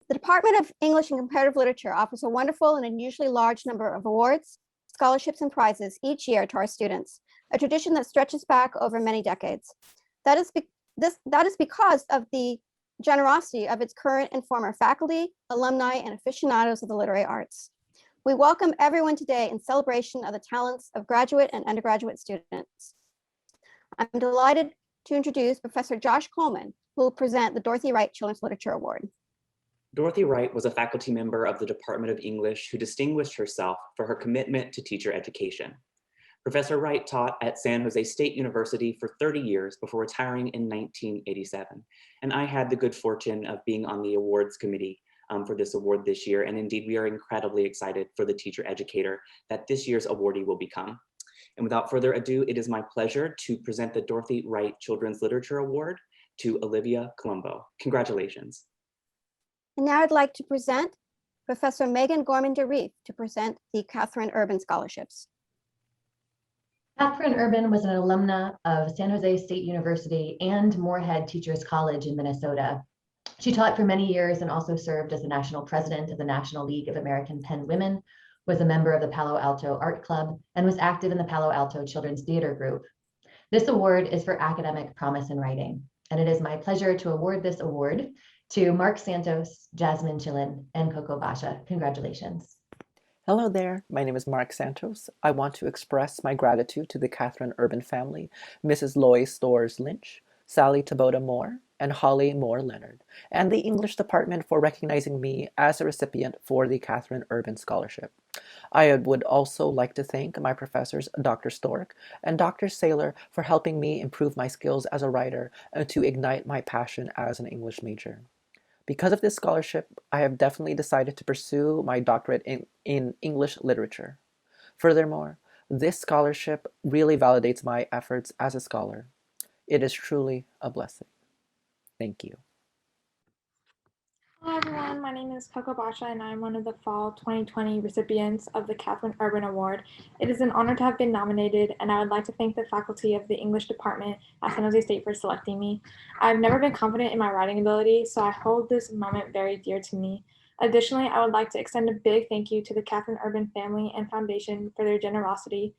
The Department of English and Comparative Literature offers a wonderful and unusually large number of awards, scholarships, and prizes each year to our students, a tradition that stretches back over many decades. That is because of the generosity of its current and former faculty, alumni, and aficionados of the literary arts. We welcome everyone today in celebration of the talents of graduate and undergraduate students. I'm delighted to introduce Professor Josh Coleman, who will present the Dorothy Wright Children's Literature Award. Dorothy Wright was a faculty member of the Department of English who distinguished herself for her commitment to teacher education. Professor Wright taught at San Jose State University for 30 years before retiring in 1987. And I had the good fortune of being on the awards committee for this award this year. And indeed, we are incredibly excited for the teacher educator that this year's awardee will become. And without further ado, it is my pleasure to present the Dorothy Wright Children's Literature Award to Olivia Colombo. Congratulations. And now I'd like to present Professor Megan Gorman-DeReef to present the Catherine Urban Scholarships. Catherine Urban was an alumna of San Jose State University and Moorhead Teachers College in Minnesota. She taught for many years and also served as the national president of the National League of American Pen Women, was a member of the Palo Alto Art Club, and was active in the Palo Alto Children's Theater Group. This award is for academic promise in writing, and it is my pleasure to award this award to Mark Santos, Jasmine Chilin, and Coco Basha. Congratulations. Hello there, my name is Mark Santos. I want to express my gratitude to the Catherine Urban family, Mrs. Lois Thores Lynch, Sally Taboda Moore, and Holly Moore Leonard, and the English department for recognizing me as a recipient for the Catherine Urban Scholarship. I would also like to thank my professors, Dr. Stork and Dr. Saylor, for helping me improve my skills as a writer and to ignite my passion as an English major. Because of this scholarship, I have definitely decided to pursue my doctorate in English literature. Furthermore, this scholarship really validates my efforts as a scholar. It is truly a blessing. Thank you. Hello everyone, my name is Coco Basha and I'm one of the fall 2020 recipients of the Catherine Urban Award. It is an honor to have been nominated, and I would like to thank the faculty of the English department at San Jose State for selecting me. I've never been confident in my writing ability, so I hold this moment very dear to me. Additionally, I would like to extend a big thank you to the Catherine Urban family and foundation for their generosity,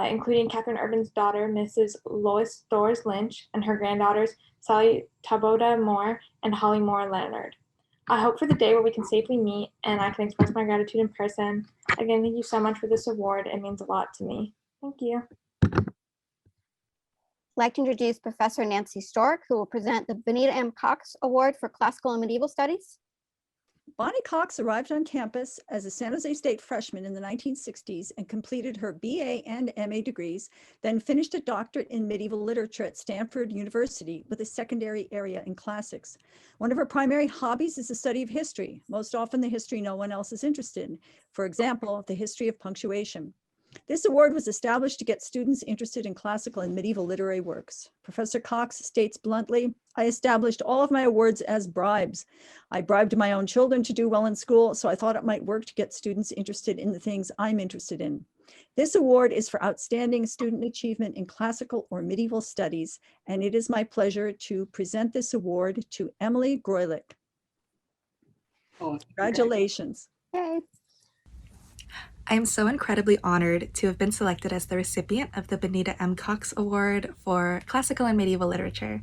including Catherine Urban's daughter, Mrs. Lois Thores Lynch, and her granddaughters, Sally Taboda Moore and Holly Moore Leonard. I hope for the day where we can safely meet and I can express my gratitude in person. Again, thank you so much for this award. It means a lot to me. Thank you. I'd like to introduce Professor Nancy Stork, who will present the Bonita M. Cox Award for Classical and Medieval Studies. Bonnie Cox arrived on campus as a San Jose State freshman in the 1960s and completed her BA and MA degrees, then finished a doctorate in medieval literature at Stanford University with a secondary area in classics. One of her primary hobbies is the study of history, most often the history no one else is interested in. For example, the history of punctuation. This award was established to get students interested in classical and medieval literary works. Professor Cox states bluntly, "I established all of my awards as bribes. I bribed my own children to do well in school, so I thought it might work to get students interested in the things I'm interested in." This award is for outstanding student achievement in classical or medieval studies, and it is my pleasure to present this award to Emily Groylick. Congratulations. Yay. I am so incredibly honored to have been selected as the recipient of the Bonita M. Cox Award for Classical and Medieval Literature.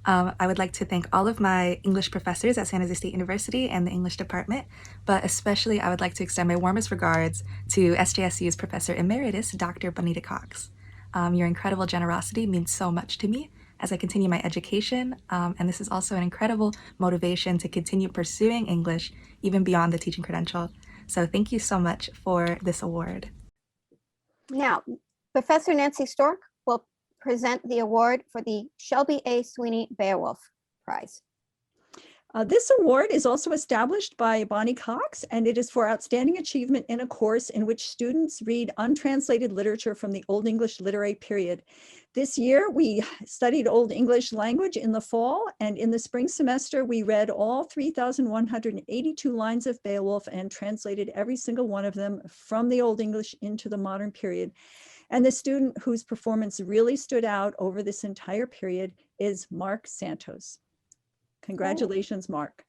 I would like to thank all of my English professors at San Jose State University and the English department, but especially I would like to extend my warmest regards to SJSU's Professor Emeritus, Dr. Bonita Cox. Your incredible generosity means so much to me as I continue my education, and this is also an incredible motivation to continue pursuing English even beyond the teaching credential. So thank you so much for this award. Now, Professor Nancy Stork will present the award for the Schelby A. Sweeney Beowulf Prize. This award is also established by Bonnie Cox, and it is for outstanding achievement in a course in which students read untranslated literature from the Old English literary period. This year, we studied Old English language in the fall, and in the spring semester, we read all 3,182 lines of Beowulf and translated every single one of them from the Old English into the modern period. And the student whose performance really stood out over this entire period is Mark Santos. Congratulations, Mark.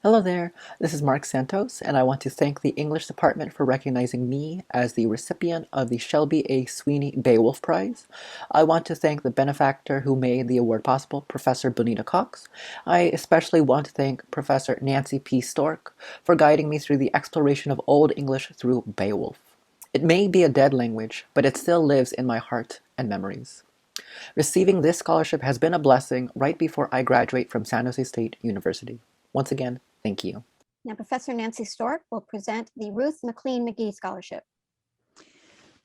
Hello there, this is Mark Santos, and I want to thank the English department for recognizing me as the recipient of the Schelby A. Sweeney Beowulf Prize. I want to thank the benefactor who made the award possible, Professor Bonita Cox. I especially want to thank Professor Nancy P. Stork for guiding me through the exploration of Old English through Beowulf. It may be a dead language, but it still lives in my heart and memories. Receiving this scholarship has been a blessing right before I graduate from San Jose State University. Once again, thank you. Now, Professor Nancy Stork will present the Ruth MacLean McGee Scholarship.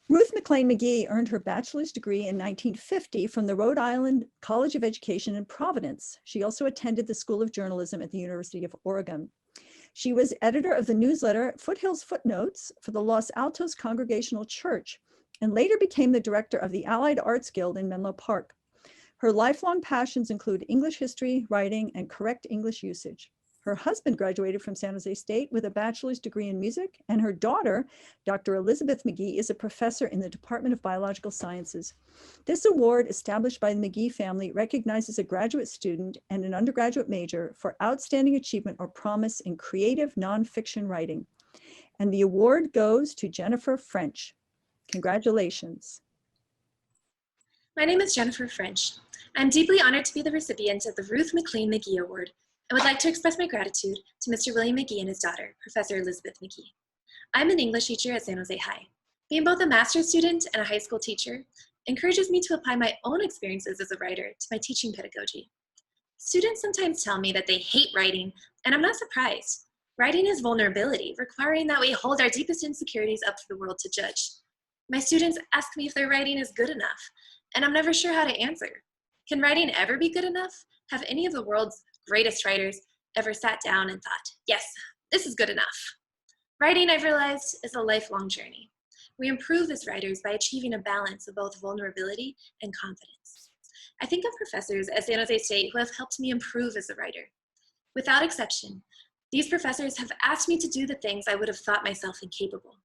Ruth MacLean McGee earned her bachelor's degree in 1950 from the Rhode Island College of Education in Providence. She also attended the School of Journalism at the University of Oregon. She was editor of the newsletter Foothills Footnotes for the Los Altos Congregational Church, and later became the director of the Allied Arts Guild in Menlo Park. Her lifelong passions include English history, writing, and correct English usage. Her husband graduated from San Jose State with a bachelor's degree in music, and her daughter, Dr. Elizabeth McGee, is a professor in the Department of Biological Sciences. This award, established by the McGee family, recognizes a graduate student and an undergraduate major for outstanding achievement or promise in creative nonfiction writing. And the award goes to Jennifer French. Congratulations. My name is Jennifer French. I'm deeply honored to be the recipient of the Ruth MacLean McGee Award. I would like to express my gratitude to Mr. William McGee and his daughter, Professor Elizabeth McGee. I'm an English teacher at San Jose High. Being both a master's student and a high school teacher encourages me to apply my own experiences as a writer to my teaching pedagogy. Students sometimes tell me that they hate writing, and I'm not surprised. Writing is vulnerability, requiring that we hold our deepest insecurities up to the world to judge. My students ask me if their writing is good enough, and I'm never sure how to answer. Can writing ever be good enough? Have any of the world's greatest writers ever sat down and thought, yes, this is good enough? Writing, I've realized, is a lifelong journey. We improve as writers by achieving a balance of both vulnerability and confidence. I think of professors at San Jose State who have helped me improve as a writer. Without exception, these professors have asked me to do the things I would have thought myself incapable,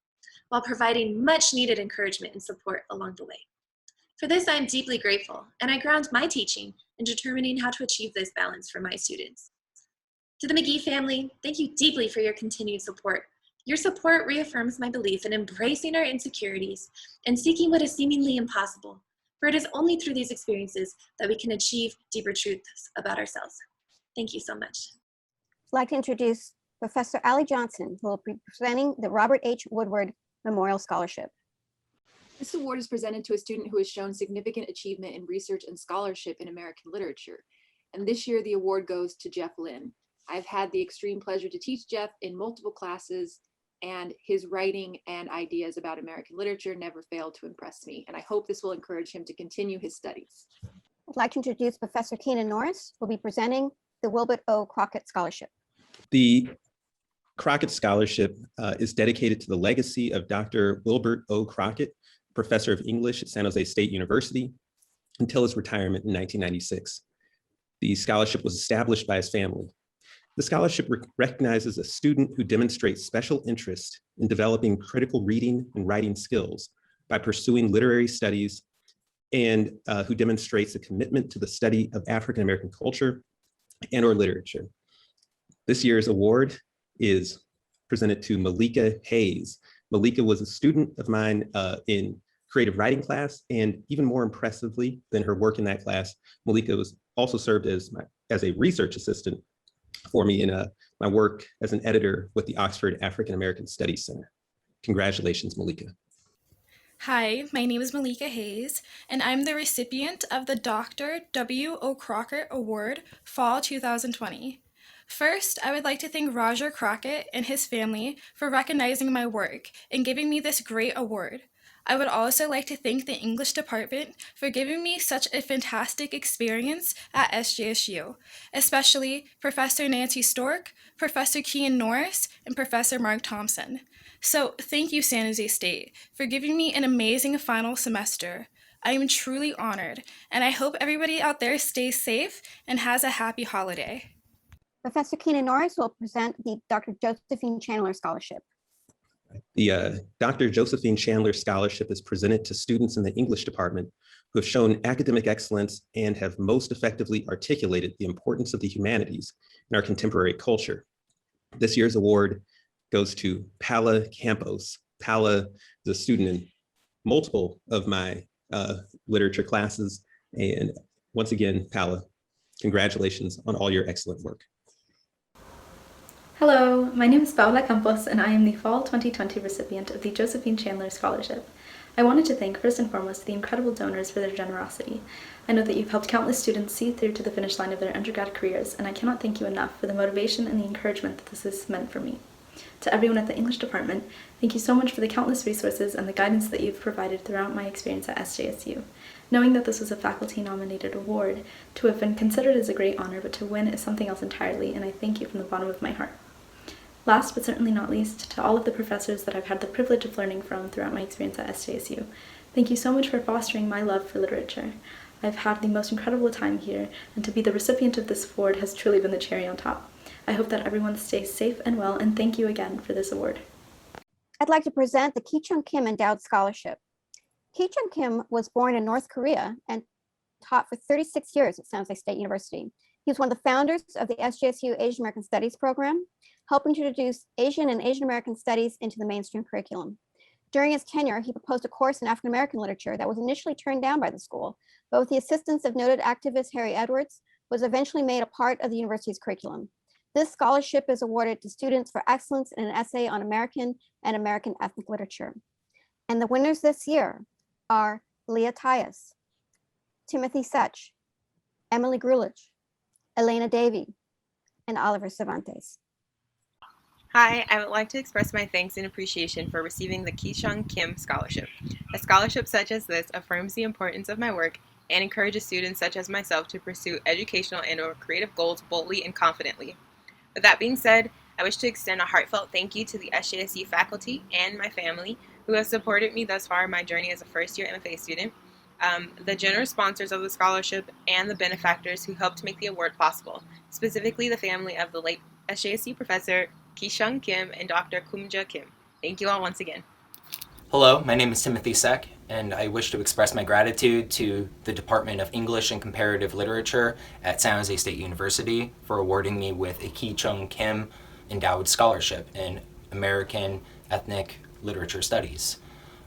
while providing much needed encouragement and support along the way. For this, I am deeply grateful, and I ground my teaching in determining how to achieve this balance for my students. To the McGee family, thank you deeply for your continued support. Your support reaffirms my belief in embracing our insecurities and seeking what is seemingly impossible, for it is only through these experiences that we can achieve deeper truths about ourselves. Thank you so much. I'd like to introduce Professor Allie Johnson, who will be presenting the Robert H. Woodward Memorial Scholarship. This award is presented to a student who has shown significant achievement in research and scholarship in American literature. And this year, the award goes to Jeff Lynn. I've had the extreme pleasure to teach Jeff in multiple classes, and his writing and ideas about American literature never failed to impress me. And I hope this will encourage him to continue his studies. I'd like to introduce Professor Keenan Norris, who will be presenting the Wilbert O. Crockett Scholarship. The Crockett Scholarship is dedicated to the legacy of Dr. Wilbert O. Crockett, professor of English at San Jose State University, until his retirement in 1996. The scholarship was established by his family. The scholarship recognizes a student who demonstrates special interest in developing critical reading and writing skills by pursuing literary studies, and who demonstrates a commitment to the study of African American culture and or literature. This year's award is presented to Malika Hayes. Malika was a student of mine in creative writing class, and even more impressively than her work in that class, Malika was also served as a research assistant for me in my work as an editor with the Oxford African American Studies Center. Congratulations, Malika. Hi, my name is Malika Hayes, and I'm the recipient of the Dr. W. O. Crockett Award, Fall 2020. First, I would like to thank Roger Crockett and his family for recognizing my work and giving me this great award. I would also like to thank the English department for giving me such a fantastic experience at SJSU, especially Professor Nancy Stork, Professor Kian Norris, and Professor Mark Thompson. So thank you, San Jose State, for giving me an amazing final semester. I am truly honored, and I hope everybody out there stays safe and has a happy holiday. Professor Keenan Norris will present the Dr. Josephine Chandler Scholarship. The Dr. Josephine Chandler Scholarship is presented to students in the English department who have shown academic excellence and have most effectively articulated the importance of the humanities in our contemporary culture. This year's award goes to Paula Campos. Paula is a student in multiple of my literature classes. And once again, Paula, congratulations on all your excellent work. Hello, my name is Paula Campos and I am the Fall 2020 recipient of the Josephine Chandler Scholarship. I wanted to thank first and foremost the incredible donors for their generosity. I know that you've helped countless students see through to the finish line of their undergrad careers, and I cannot thank you enough for the motivation and the encouragement that this has meant for me. To everyone at the English department, thank you so much for the countless resources and the guidance that you've provided throughout my experience at SJSU. Knowing that this was a faculty-nominated award, to have been considered is a great honor, but to win is something else entirely, and I thank you from the bottom of my heart. Last but certainly not least, to all of the professors that I've had the privilege of learning from throughout my experience at SJSU, thank you so much for fostering my love for literature. I've had the most incredible time here, and to be the recipient of this award has truly been the cherry on top. I hope that everyone stays safe and well, and thank you again for this award. I'd like to present the Kichung Kim Endowed Scholarship. Kichung Kim was born in North Korea and taught for 36 years at San Jose State University. He was one of the founders of the SJSU Asian American Studies program, helping to introduce Asian and Asian American studies into the mainstream curriculum. During his tenure, he proposed a course in African American literature that was initially turned down by the school, but with the assistance of noted activist Harry Edwards, was eventually made a part of the university's curriculum. This scholarship is awarded to students for excellence in an essay on American and American ethnic literature. And the winners this year are Leah Tyus, Timothy Sech, Emily Grulich, Elena Davy, and Oliver Cervantes. Hi, I would like to express my thanks and appreciation for receiving the Kichung Kim Scholarship. A scholarship such as this affirms the importance of my work and encourages students such as myself to pursue educational and/or creative goals boldly and confidently. With that being said, I wish to extend a heartfelt thank you to the SJSU faculty and my family who have supported me thus far in my journey as a first-year MFA student, the generous sponsors of the scholarship, and the benefactors who helped make the award possible, specifically the family of the late SJSU professor Kichung Kim and Dr. Kumja Kim. Thank you all once again. Hello, my name is Timothy Sech, and I wish to express my gratitude to the Department of English and Comparative Literature at San Jose State University for awarding me with a Kichung Kim Endowed Scholarship in American Ethnic Literature Studies.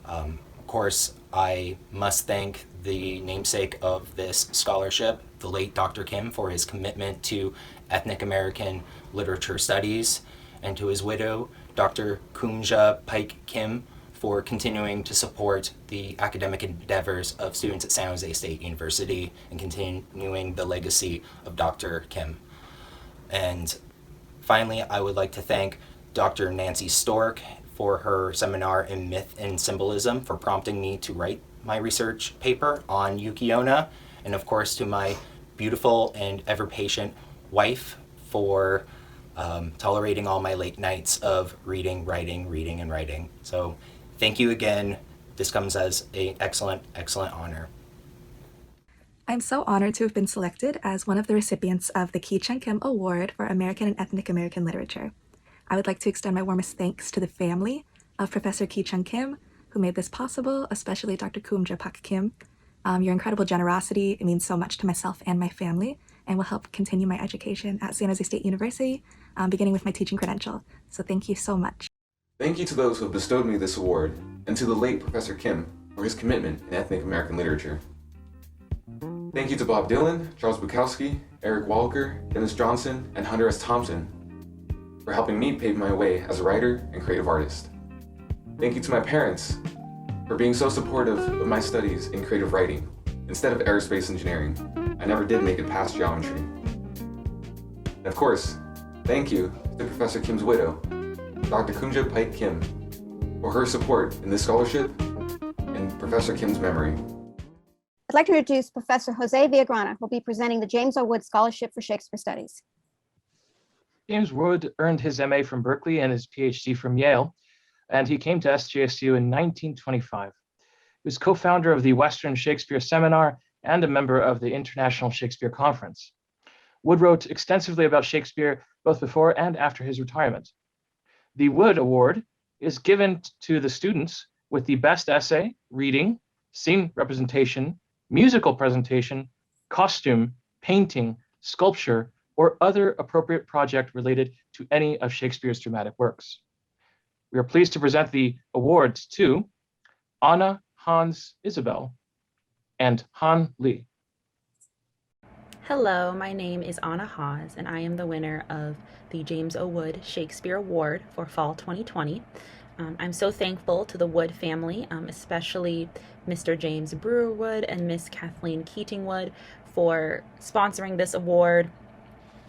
Of course, I must thank the namesake of this scholarship, the late Dr. Kim, for his commitment to ethnic American literature studies, and to his widow, Dr. Kumja Pike Kim, for continuing to support the academic endeavors of students at San Jose State University and continuing the legacy of Dr. Kim. And finally, I would like to thank Dr. Nancy Stork for her seminar in Myth and Symbolism for prompting me to write my research paper on Yuki-onna, and of course to my beautiful and ever-patient wife for tolerating all my late nights of reading, reading, and writing. So thank you again. This comes as an excellent, excellent honor. I'm so honored to have been selected as one of the recipients of the Kichung Kim Award for American and Ethnic American Literature. I would like to extend my warmest thanks to the family of Professor Kichung Kim, who made this possible, especially Dr. Kumja Pak Kim. Your incredible generosity, it means so much to myself and my family, and will help continue my education at San Jose State University, beginning with my teaching credential. So thank you so much. Thank you to those who have bestowed me this award, and to the late Professor Kim for his commitment in ethnic American literature. Thank you to Bob Dylan, Charles Bukowski, Eric Walker, Dennis Johnson, and Hunter S. Thompson for helping me pave my way as a writer and creative artist. Thank you to my parents for being so supportive of my studies in creative writing instead of aerospace engineering. I never did make it past geometry. And of course, thank you to Professor Kim's widow, Dr. Kumja Pike Kim, for her support in this scholarship and Professor Kim's memory. I'd like to introduce Professor Jose Villagrana, who will be presenting the James O. Wood Scholarship for Shakespeare Studies. James Wood earned his MA from Berkeley and his PhD from Yale, and he came to SJSU in 1925. He was co-founder of the Western Shakespeare Seminar and a member of the International Shakespeare Conference. Wood wrote extensively about Shakespeare both before and after his retirement. The Wood Award is given to the students with the best essay, reading, scene representation, musical presentation, costume, painting, sculpture, or other appropriate project related to any of Shakespeare's dramatic works. We are pleased to present the awards to Anna Hans Isabel and Han Lee. Hello, my name is Anna Hawes, and I am the winner of the James O. Wood Shakespeare Award for Fall 2020. I'm so thankful to the Wood family, especially Mr. James Brewer Wood and Miss Kathleen Keating Wood, for sponsoring this award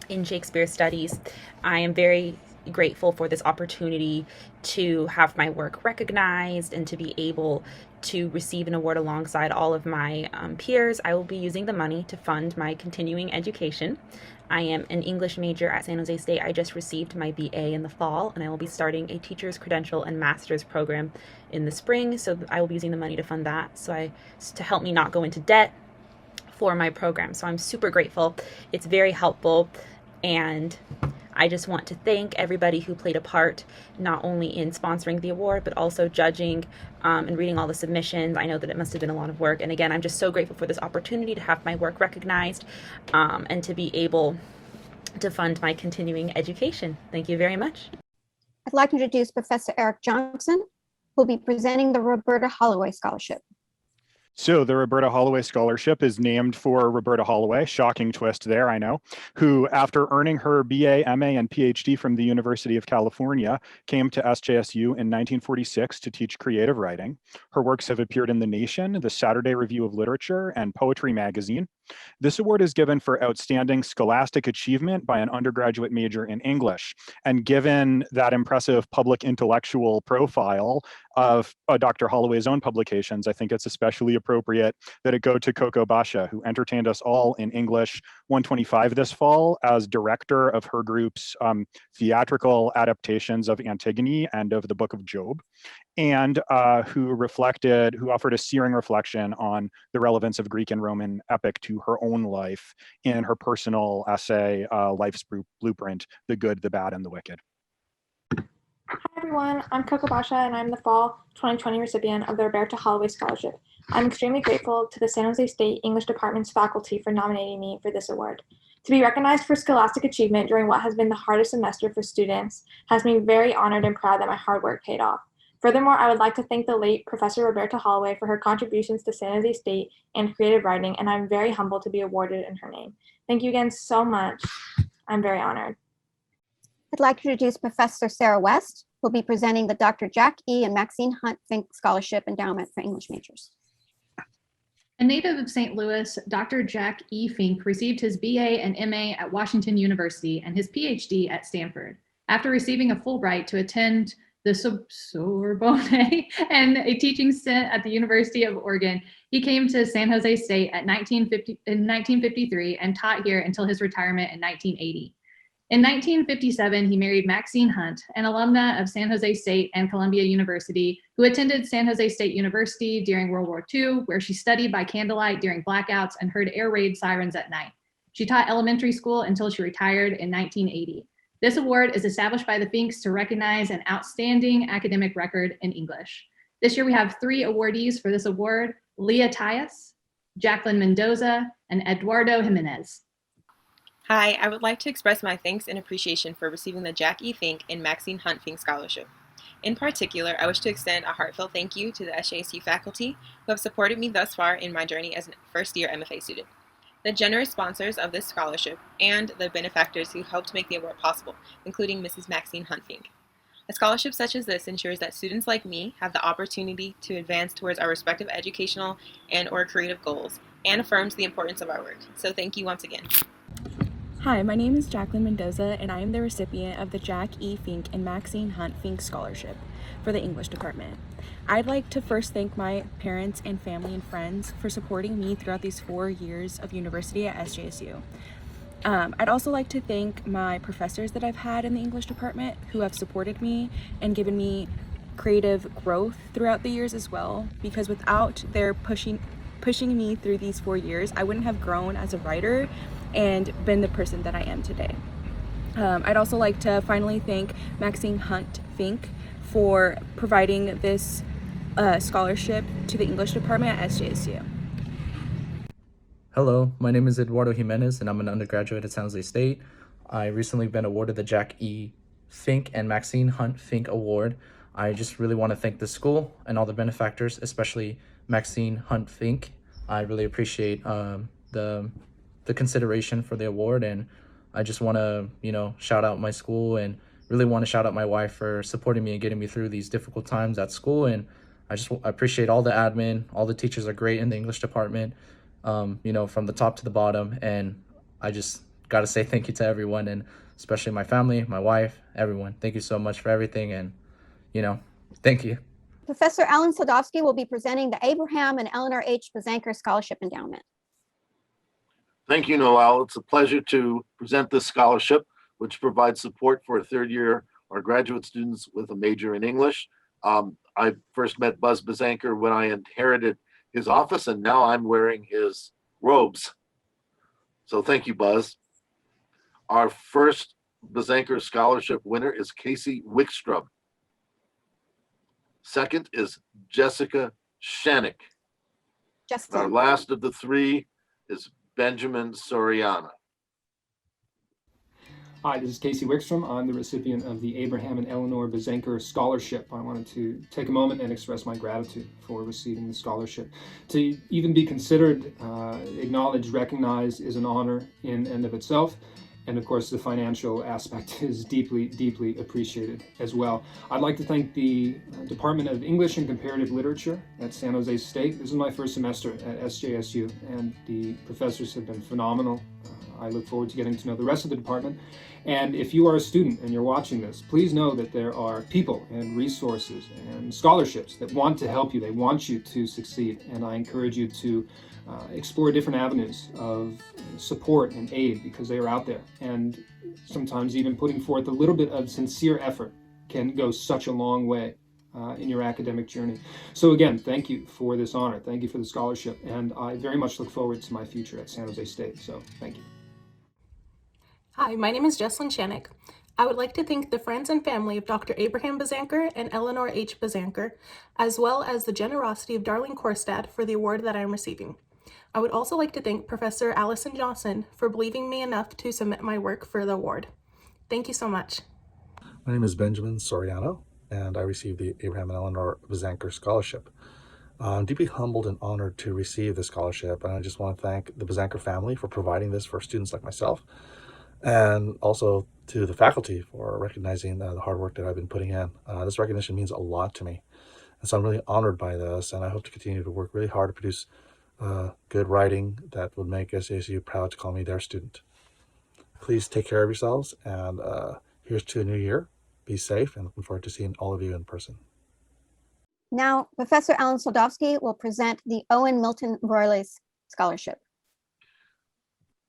in Shakespeare Studies. I am very grateful for this opportunity to have my work recognized and to be able to receive an award alongside all of my peers. I will be using the money to fund my continuing education. I am an English major at San Jose State. I just received my BA in the fall, and I will be starting a teacher's credential and master's program in the spring. So I will be using the money to fund that, to help me not go into debt for my program. So I'm super grateful. It's very helpful, and I just want to thank everybody who played a part, not only in sponsoring the award, but also judging and reading all the submissions. I know that it must have been a lot of work. And again, I'm just so grateful for this opportunity to have my work recognized and to be able to fund my continuing education. Thank you very much. I'd like to introduce Professor Eric Johnson, who will be presenting the Roberta Holloway Scholarship. So the Roberta Holloway Scholarship is named for Roberta Holloway, shocking twist there, I know, who, after earning her BA, MA, and PhD from the University of California, came to SJSU in 1946 to teach creative writing. Her works have appeared in The Nation, the Saturday Review of Literature, and Poetry Magazine. This award is given for outstanding scholastic achievement by an undergraduate major in English. And given that impressive public intellectual profile of Dr. Holloway's own publications, I think it's especially appropriate that it go to Coco Basha, who entertained us all in English 125 this fall as director of her group's theatrical adaptations of Antigone and of the Book of Job, and who offered a searing reflection on the relevance of Greek and Roman epic to her own life in her personal essay, Life's Blueprint, The Good, the Bad, and the Wicked. Hi everyone, I'm Coco Basha and I'm the Fall 2020 recipient of the Roberta Holloway Scholarship. I'm extremely grateful to the San Jose State English Department's faculty for nominating me for this award. To be recognized for scholastic achievement during what has been the hardest semester for students has me very honored and proud that my hard work paid off. Furthermore, I would like to thank the late Professor Roberta Holloway for her contributions to San Jose State and creative writing, and I'm very humbled to be awarded in her name. Thank you again so much. I'm very honored. I'd like to introduce Professor Sarah West, who will be presenting the Dr. Jack E. and Maxine Hunt Fink Scholarship Endowment for English Majors. A native of St. Louis, Dr. Jack E. Fink received his BA and MA at Washington University and his PhD at Stanford. After receiving a Fulbright to attend the Sorbonne and a teaching stint at the University of Oregon, he came to San Jose State in 1953 and taught here until his retirement in 1980. In 1957, he married Maxine Hunt, an alumna of San Jose State and Columbia University, who attended San Jose State University during World War II, where she studied by candlelight during blackouts and heard air raid sirens at night. She taught elementary school until she retired in 1980. This award is established by the Finks to recognize an outstanding academic record in English. This year we have 3 awardees for this award: Leah Tyus, Jacqueline Mendoza, and Eduardo Jimenez. Hi, I would like to express my thanks and appreciation for receiving the Jack E. Fink and Maxine Hunt Fink Scholarship. In particular, I wish to extend a heartfelt thank you to the SJSU faculty who have supported me thus far in my journey as a first-year MFA student, the generous sponsors of this scholarship, and the benefactors who helped make the award possible, including Mrs. Maxine Hunt Fink. A scholarship such as this ensures that students like me have the opportunity to advance towards our respective educational and/or creative goals, and affirms the importance of our work. So thank you once again. Hi, my name is Jacqueline Mendoza, and I am the recipient of the Jack E. Fink and Maxine Hunt Fink Scholarship for the English Department. I'd like to first thank my parents and family and friends for supporting me throughout these 4 years of university at SJSU. I'd also like to thank my professors that I've had in the English Department who have supported me and given me creative growth throughout the years as well, because without their pushing me through these 4 years, I wouldn't have grown as a writer and been the person that I am today. I'd also like to finally thank Maxine Hunt Fink for providing this scholarship to the English Department at SJSU. Hello, my name is Eduardo Jimenez and I'm an undergraduate at San Jose State. I recently been awarded the Jack E. Fink and Maxine Hunt Fink Award. I just really want to thank the school and all the benefactors, especially Maxine Hunt Fink. I really appreciate the consideration for the award, and I just want to, shout out my school and really want to shout out my wife for supporting me and getting me through these difficult times at school. And I appreciate all the admin. All the teachers are great in the English department, from the top to the bottom. And I just got to say thank you to everyone, and especially my family, my wife, everyone. Thank you so much for everything. And, thank you. Professor Alan Sadowski will be presenting the Abraham and Eleanor H. Bezanker Scholarship Endowment. Thank you, Noel. It's a pleasure to present this scholarship, which provides support for third year or graduate students with a major in English. I first met Buzz Bezanker when I inherited his office, and now I'm wearing his robes. So thank you, Buzz. Our first Bezanker Scholarship winner is Casey Wickstrom. Second is Jessica Shanik. Our last of the three is Benjamin Soriano. Hi, this is Casey Wickstrom. I'm the recipient of the Abraham and Eleanor Bezanker Scholarship. I wanted to take a moment and express my gratitude for receiving the scholarship. To even be considered, acknowledged, recognized is an honor in and of itself. And of course, the financial aspect is deeply, deeply appreciated as well. I'd like to thank the Department of English and Comparative Literature at San Jose State. This is my first semester at SJSU, and the professors have been phenomenal. I look forward to getting to know the rest of the department. And if you are a student and you're watching this, please know that there are people and resources and scholarships that want to help you. They want you to succeed. And I encourage you to explore different avenues of support and aid, because they are out there. And sometimes even putting forth a little bit of sincere effort can go such a long way in your academic journey. So again, thank you for this honor. Thank you for the scholarship. And I very much look forward to my future at San Jose State. So thank you. Hi, my name is Jesslyn Shanik. I would like to thank the friends and family of Dr. Abraham Bezanker and Eleanor H. Bezanker, as well as the generosity of Darlene Korstad for the award that I am receiving. I would also like to thank Professor Allison Johnson for believing me enough to submit my work for the award. Thank you so much. My name is Benjamin Soriano, and I received the Abraham and Eleanor Bezanker Scholarship. I'm deeply humbled and honored to receive this scholarship, and I just want to thank the Bezanker family for providing this for students like myself, and also to the faculty for recognizing the hard work that I've been putting in. This recognition means a lot to me, and so I'm really honored by this, and I hope to continue to work really hard to produce good writing that would make SJSU proud to call me their student. Please take care of yourselves, and here's to a new year. Be safe, and looking forward to seeing all of you in person. Now, Professor Alan Soldowski will present the Owen Milton Broyles Scholarship.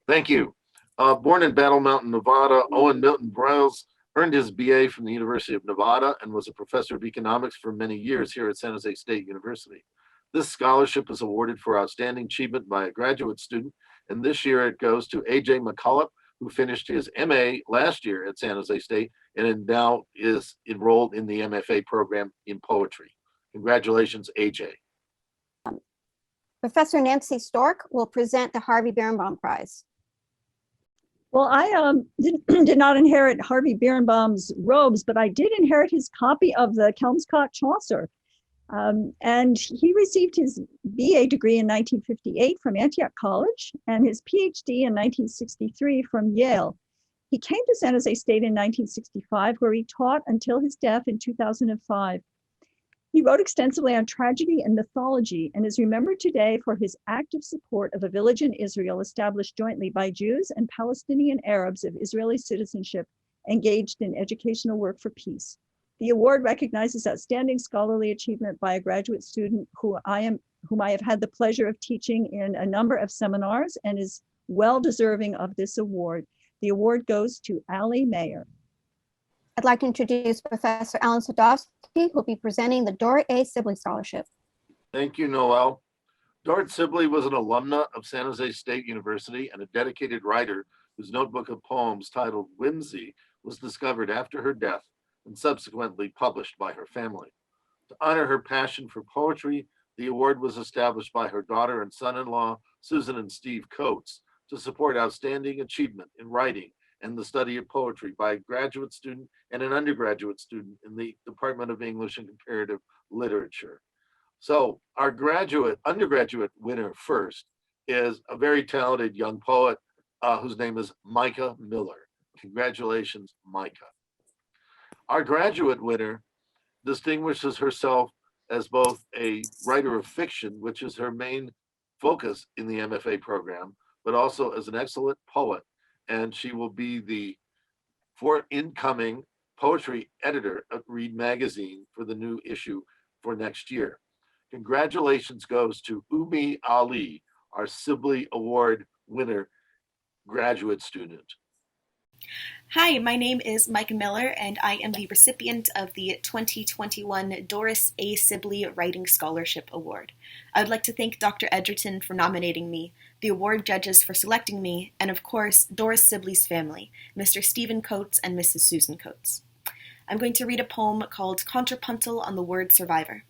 Thank you. Born in Battle Mountain, Nevada, Owen Milton Broyles earned his BA from the University of Nevada and was a professor of economics for many years here at San Jose State University. This scholarship is awarded for outstanding achievement by a graduate student, and this year it goes to AJ McCullough, who finished his MA last year at San Jose State and now is enrolled in the MFA program in poetry. Congratulations, AJ. Professor Nancy Stork will present the Harvey Birenbaum Prize. Well, I did not inherit Harvey Birenbaum's robes, but I did inherit his copy of the Kelmscott Chaucer. And he received his BA degree in 1958 from Antioch College and his PhD in 1963 from Yale. He came to San Jose State in 1965, where he taught until his death in 2005. He wrote extensively on tragedy and mythology and is remembered today for his active support of a village in Israel established jointly by Jews and Palestinian Arabs of Israeli citizenship engaged in educational work for peace. The award recognizes outstanding scholarly achievement by a graduate student whom I have had the pleasure of teaching in a number of seminars and is well deserving of this award. The award goes to Allie Mayer. I'd like to introduce Professor Alan Sadowski, who will be presenting the Dorrit A. Sibley Scholarship. Thank you, Noel. Dorrit Sibley was an alumna of San Jose State University and a dedicated writer whose notebook of poems titled Whimsy was discovered after her death and subsequently published by her family. To honor her passion for poetry, the award was established by her daughter and son-in-law, Susan and Steve Coates, to support outstanding achievement in writing and the study of poetry by a graduate student and an undergraduate student in the Department of English and Comparative Literature. So our undergraduate winner first is a very talented young poet whose name is Micah Miller. Congratulations, Micah. Our graduate winner distinguishes herself as both a writer of fiction, which is her main focus in the MFA program, but also as an excellent poet. And she will be the incoming poetry editor of Read Magazine for the new issue for next year. Congratulations goes to Umi Ali, our Sibley Award winner graduate student. Hi, my name is Micah Miller, and I am the recipient of the 2021 Doris A. Sibley Writing Scholarship Award. I would like to thank Dr. Edgerton for nominating me, the award judges for selecting me, and of course, Doris Sibley's family, Mr. Stephen Coates and Mrs. Susan Coates. I'm going to read a poem called Contrapuntal on the Word Survivor.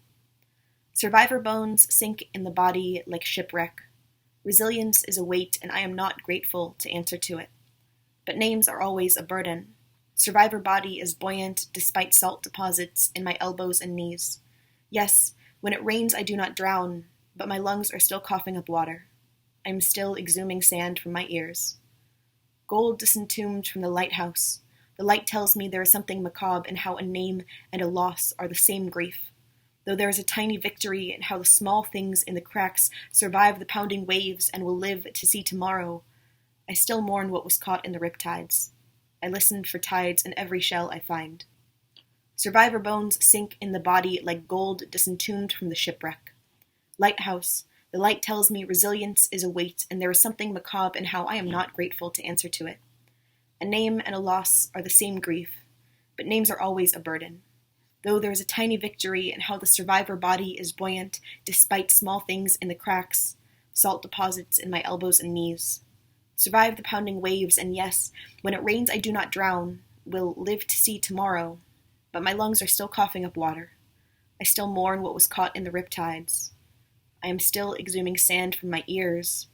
Survivor bones sink in the body like shipwreck. Resilience is a weight, and I am not grateful to answer to it. But names are always a burden. Survivor body is buoyant despite salt deposits in my elbows and knees. Yes, when it rains I do not drown, but my lungs are still coughing up water. I am still exhuming sand from my ears. Gold disentombed from the lighthouse. The light tells me there is something macabre in how a name and a loss are the same grief, though there is a tiny victory in how the small things in the cracks survive the pounding waves and will live to see tomorrow. I still mourn what was caught in the riptides. I listened for tides in every shell I find. Survivor bones sink in the body like gold disentombed from the shipwreck. Lighthouse, the light tells me resilience is a weight, and there is something macabre in how I am not grateful to answer to it. A name and a loss are the same grief, but names are always a burden. Though there is a tiny victory in how the survivor body is buoyant despite small things in the cracks, salt deposits in my elbows and knees. Survive the pounding waves, and yes, when it rains I do not drown, will live to see tomorrow, but my lungs are still coughing up water. I still mourn what was caught in the riptides. I am still exhuming sand from my ears.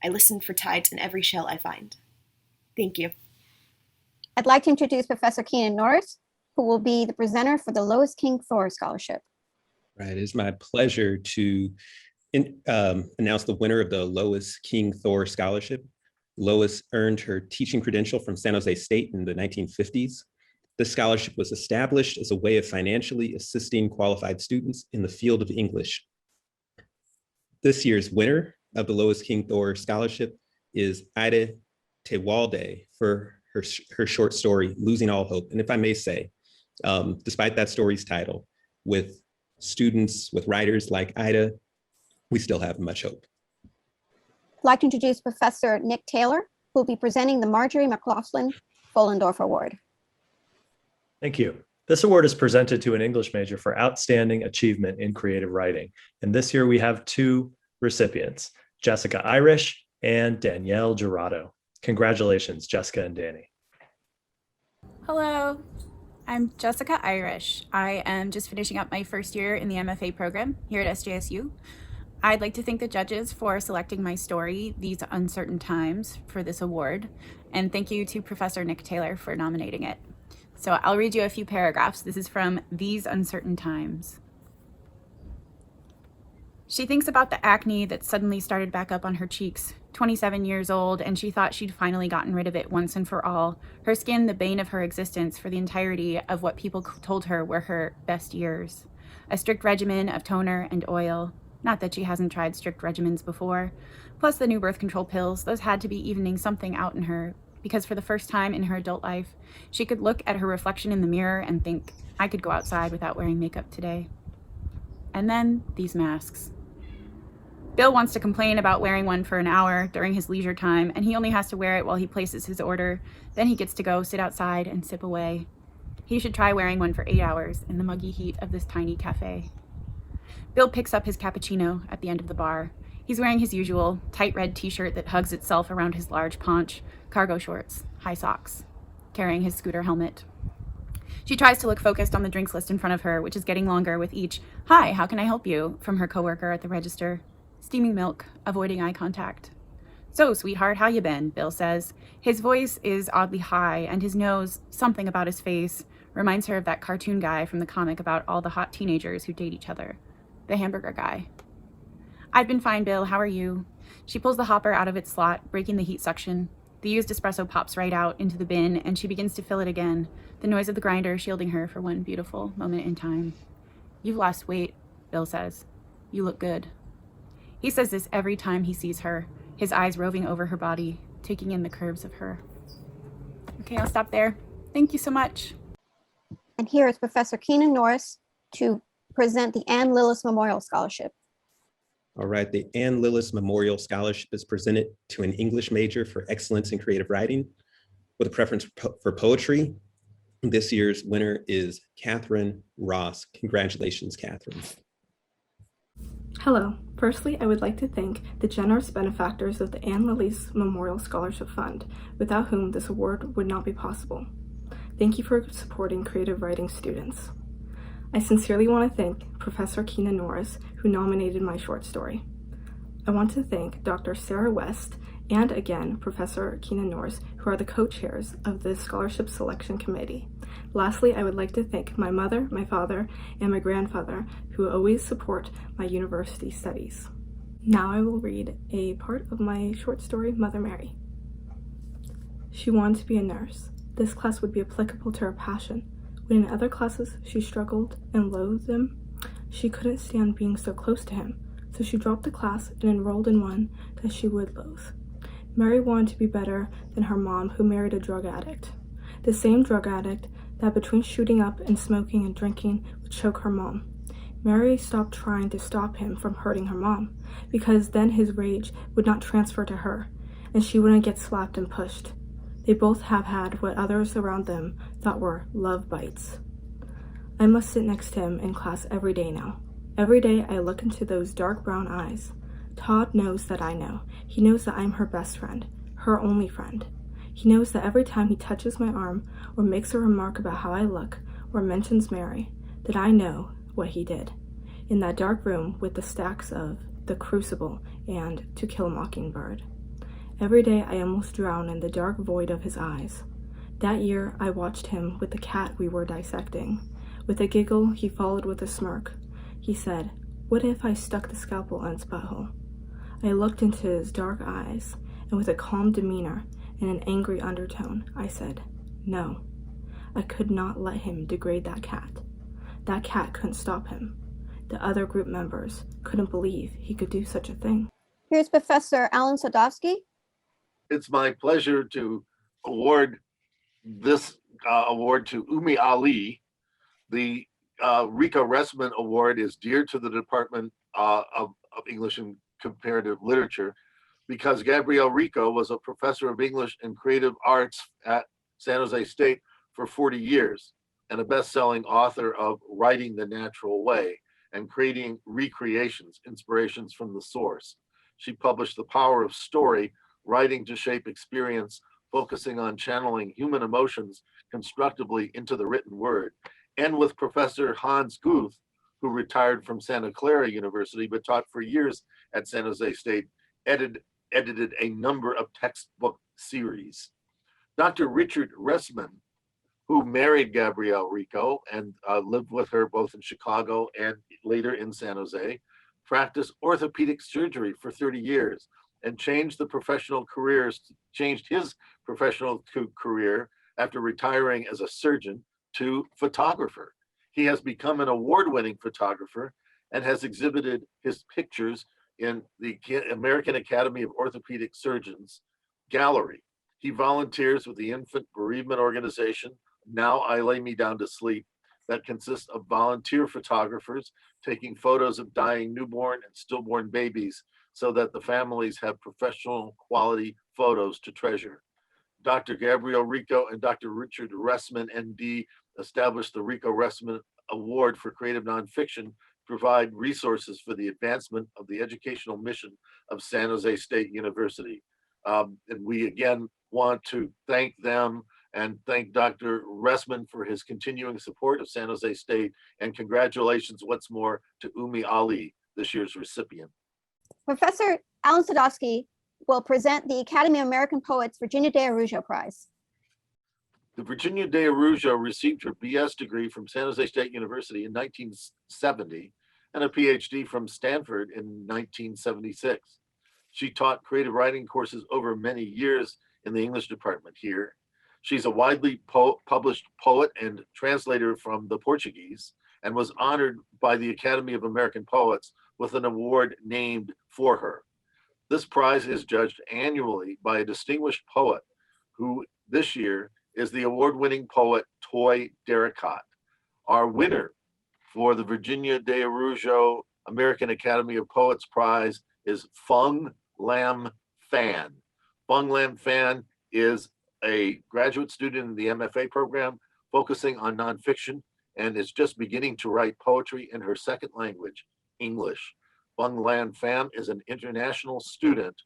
I listen for tides in every shell I find. Thank you. I'd like to introduce Professor Keenan Norris, who will be the presenter for the Lois King Thore Scholarship. Right, it is my pleasure to announce the winner of the Lois King Thore Scholarship. Lois earned her teaching credential from San Jose State in the 1950s. This scholarship was established as a way of financially assisting qualified students in the field of English. This year's winner of the Lois King Thore Scholarship is Ida Tewalde for her short story, Losing All Hope. And if I may say, despite that story's title, with students, with writers like Ida, we still have much hope. I'd like to introduce Professor Nick Taylor, who will be presenting the Marjorie McLaughlin Follendorf Award. Thank you. This award is presented to an English major for outstanding achievement in creative writing. And this year we have two recipients, Jessica Irish and Danielle Gerardo. Congratulations, Jessica and Danny. Hello, I'm Jessica Irish. I am just finishing up my first year in the MFA program here at SJSU. I'd like to thank the judges for selecting my story, These Uncertain Times, for this award. And thank you to Professor Nick Taylor for nominating it. So I'll read you a few paragraphs. This is from These Uncertain Times. She thinks about the acne that suddenly started back up on her cheeks. 27 years old, and she thought she'd finally gotten rid of it once and for all. Her skin, the bane of her existence for the entirety of what people told her were her best years. A strict regimen of toner and oil. Not that she hasn't tried strict regimens before. Plus the new birth control pills, those had to be evening something out in her, because for the first time in her adult life, she could look at her reflection in the mirror and think, I could go outside without wearing makeup today. And then these masks. Bill wants to complain about wearing one for an hour during his leisure time, and he only has to wear it while he places his order. Then he gets to go sit outside and sip away. He should try wearing one for 8 hours in the muggy heat of this tiny cafe. Bill picks up his cappuccino at the end of the bar. He's wearing his usual tight red t-shirt that hugs itself around his large paunch, cargo shorts, high socks, carrying his scooter helmet. She tries to look focused on the drinks list in front of her, which is getting longer with each, "Hi, how can I help you?" from her coworker at the register. Steaming milk, avoiding eye contact. "So, sweetheart, how you been?" Bill says. His voice is oddly high, and his nose, something about his face, reminds her of that cartoon guy from the comic about all the hot teenagers who date each other. The hamburger guy. "I've been fine, Bill. How are you?" She pulls the hopper out of its slot, breaking the heat suction. The used espresso pops right out into the bin, and she begins to fill it again, the noise of the grinder shielding her for one beautiful moment in time. "You've lost weight," Bill says. "You look good." He says this every time he sees her, his eyes roving over her body, taking in the curves of her. Okay, I'll stop there. Thank you so much. And here is Professor Keenan Norris to present the Ann Lillis Memorial Scholarship. All right, the Ann Lillis Memorial Scholarship is presented to an English major for excellence in creative writing with a preference for poetry. This year's winner is Catherine Ross. Congratulations, Catherine. Hello. Firstly, I would like to thank the generous benefactors of the Ann Lillis Memorial Scholarship Fund, without whom this award would not be possible. Thank you for supporting creative writing students. I sincerely want to thank Professor Keenan Norris, who nominated my short story. I want to thank Dr. Sarah West and again Professor Keenan Norris, who are the co-chairs of the Scholarship Selection Committee. Lastly, I would like to thank my mother, my father, and my grandfather, who always support my university studies. Now I will read a part of my short story, Mother Mary. She wanted to be a nurse. This class would be applicable to her passion. When in other classes she struggled and loathed him, she couldn't stand being so close to him, so she dropped the class and enrolled in one that she would loathe. Mary wanted to be better than her mom, who married a drug addict. The same drug addict that between shooting up and smoking and drinking would choke her mom. Mary stopped trying to stop him from hurting her mom, because then his rage would not transfer to her, and she wouldn't get slapped and pushed. They both have had what others around them thought were love bites. I must sit next to him in class every day now. Every day I look into those dark brown eyes. Todd knows that I know. He knows that I'm her best friend, her only friend. He knows that every time he touches my arm or makes a remark about how I look or mentions Mary, that I know what he did. In that dark room with the stacks of The Crucible and To Kill a Mockingbird. Every day I almost drown in the dark void of his eyes. That year I watched him with the cat we were dissecting. With a giggle, he followed with a smirk. He said, "What if I stuck the scalpel in its butthole?" I looked into his dark eyes, and with a calm demeanor and an angry undertone, I said, "No." I could not let him degrade that cat. That cat couldn't stop him. The other group members couldn't believe he could do such a thing. Here's Professor Alan Sadowski. It's my pleasure to award this award to Umi Ali. The Rika Ressman Award is dear to the Department of English and Comparative Literature because Gabrielle Rico was a professor of English and creative arts at San Jose State for 40 years and a best-selling author of Writing the Natural Way and Creating Recreations, Inspirations from the Source. She published The Power of Story, Writing to Shape Experience, focusing on channeling human emotions constructively into the written word. And with Professor Hans Guth, who retired from Santa Clara University but taught for years at San Jose State, edited a number of textbook series. Dr. Richard Ressman, who married Gabrielle Rico and lived with her both in Chicago and later in San Jose, practiced orthopedic surgery for 30 years and changed his professional career after retiring as a surgeon to photographer. He has become an award-winning photographer and has exhibited his pictures in the American Academy of Orthopedic Surgeons gallery. He volunteers with the infant bereavement organization, Now I Lay Me Down to Sleep, that consists of volunteer photographers taking photos of dying newborn and stillborn babies so that the families have professional quality photos to treasure. Dr. Gabrielle Rico and Dr. Richard Ressman, MD, established the Rico Ressman Award for Creative Nonfiction to provide resources for the advancement of the educational mission of San Jose State University. And we again want to thank them and thank Dr. Ressman for his continuing support of San Jose State, and congratulations once more to Umi Ali, this year's recipient. Professor Alan Sadowski will present the Academy of American Poets Virginia de Araujo Prize. The Virginia de Araujo received her BS degree from San Jose State University in 1970 and a PhD from Stanford in 1976. She taught creative writing courses over many years in the English department here. She's a widely published poet and translator from the Portuguese and was honored by the Academy of American Poets with an award named for her. This prize is judged annually by a distinguished poet who this year is the award-winning poet Thore Dorrit. Our winner for the Virginia de Araujo American Academy of Poets Prize is Phung Lam Phan. Phung Lam Phan is a graduate student in the MFA program focusing on nonfiction and is just beginning to write poetry in her second language, English. Phung Lam Phan is an international student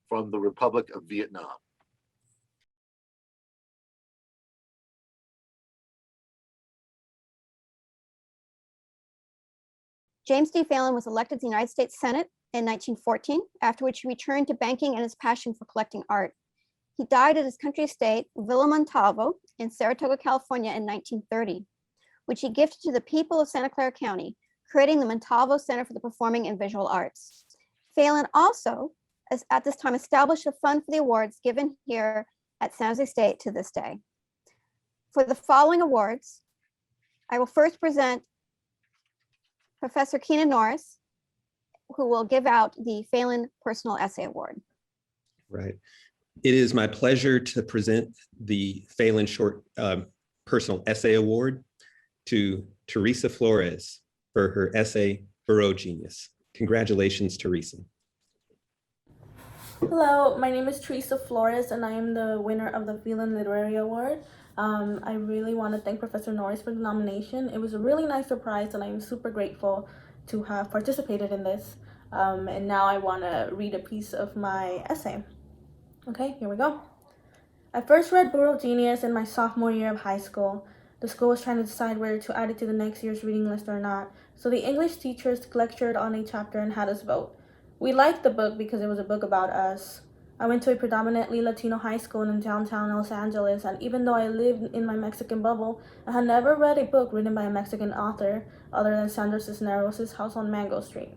from the Republic of Vietnam. James D. Phelan was elected to the United States Senate in 1914, after which he returned to banking and his passion for collecting art. He died at his country estate, Villa Montalvo, in Saratoga, California in 1930, which he gifted to the people of Santa Clara County, creating the Montalvo Center for the Performing and Visual Arts. Phelan also, at this time, established a fund for the awards given here at San Jose State to this day. For the following awards, I will first present Professor Keenan Norris, who will give out the Phelan Personal Essay Award. Right. It is my pleasure to present the Phelan Short Personal Essay Award to Teresa Flores for her essay, Burrow Genius. Congratulations, Teresa. Hello, my name is Teresa Flores, and I am the winner of the Phelan Literary Award. I really want to thank Professor Norris for the nomination. It was a really nice surprise, and I'm super grateful to have participated in this. And now I want to read a piece of my essay. Okay, here we go. I first read Burrow Genius in my sophomore year of high school. The school was trying to decide whether to add it to the next year's reading list or not, so the English teachers lectured on a chapter and had us vote. We liked the book because it was a book about us. I went to a predominantly Latino high school in downtown Los Angeles, and even though I lived in my Mexican bubble, I had never read a book written by a Mexican author other than Sandra Cisneros' House on Mango Street.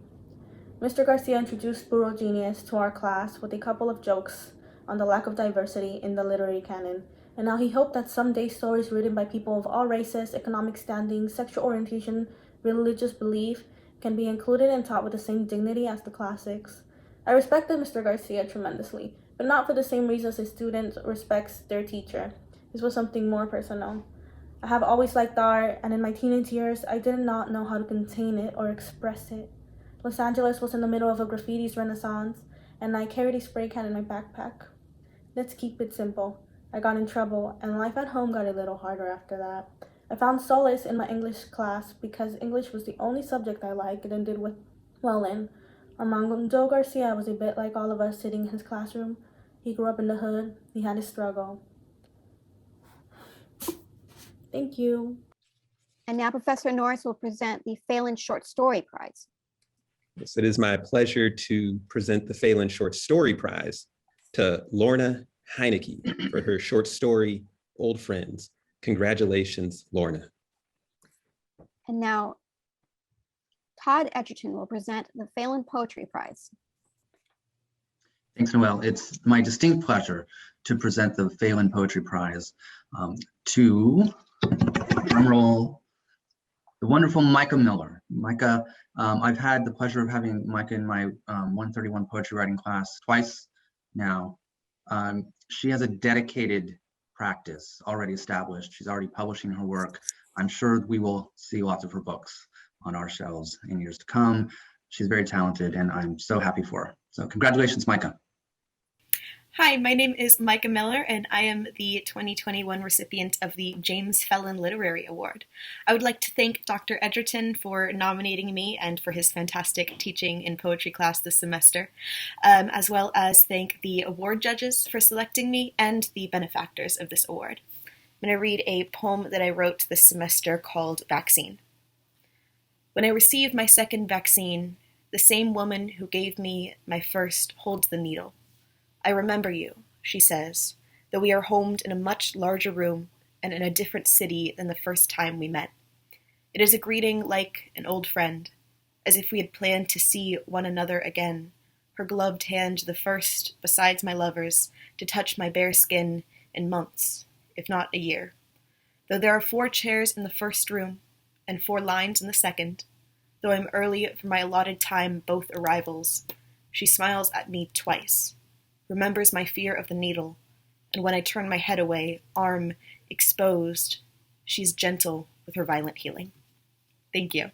Mr. Garcia introduced Burrow Genius to our class with a couple of jokes on the lack of diversity in the literary canon, and how he hoped that someday stories written by people of all races, economic standing, sexual orientation, religious belief can be included and taught with the same dignity as the classics. I respected Mr. Garcia tremendously, but not for the same reasons a student respects their teacher. This was something more personal. I have always liked art, and in my teenage years, I did not know how to contain it or express it. Los Angeles was in the middle of a graffiti's renaissance, and I carried a spray can in my backpack. Let's keep it simple. I got in trouble, and life at home got a little harder after that. I found solace in my English class because English was the only subject I liked and did well in. Armando Garcia was a bit like all of us sitting in his classroom. He grew up in the hood. He had his struggle. Thank you. And now Professor Norris will present the Phelan Short Story Prize. Yes, it is my pleasure to present the Phelan Short Story Prize to Lorna Heineke for her short story, Old Friends. Congratulations, Lorna. And now Todd Edgerton will present the Phelan Poetry Prize. Thanks, Noelle. It's my distinct pleasure to present the Phelan Poetry Prize to, drumroll, the wonderful Micah Miller. Micah, I've had the pleasure of having Micah in my 131 poetry writing class twice now. She has a dedicated practice already established. She's already publishing her work. I'm sure we will see lots of her books on our shelves in years to come. She's very talented, and I'm so happy for her. So congratulations, Micah. Hi, my name is Micah Miller, and I am the 2021 recipient of the James Phelan Literary Award. I would like to thank Dr. Edgerton for nominating me and for his fantastic teaching in poetry class this semester, as well as thank the award judges for selecting me and the benefactors of this award. I'm going to read a poem that I wrote this semester called Vaccine. When I received my second vaccine, the same woman who gave me my first holds the needle. I remember you, she says, though we are homed in a much larger room and in a different city than the first time we met. It is a greeting like an old friend, as if we had planned to see one another again, her gloved hand the first, besides my lover's, to touch my bare skin in months, if not a year. Though there are 4 chairs in the first room, and 4 lines in the second, though I'm early for my allotted time both arrivals, she smiles at me twice, remembers my fear of the needle, and when I turn my head away, arm exposed, she's gentle with her violent healing. Thank you.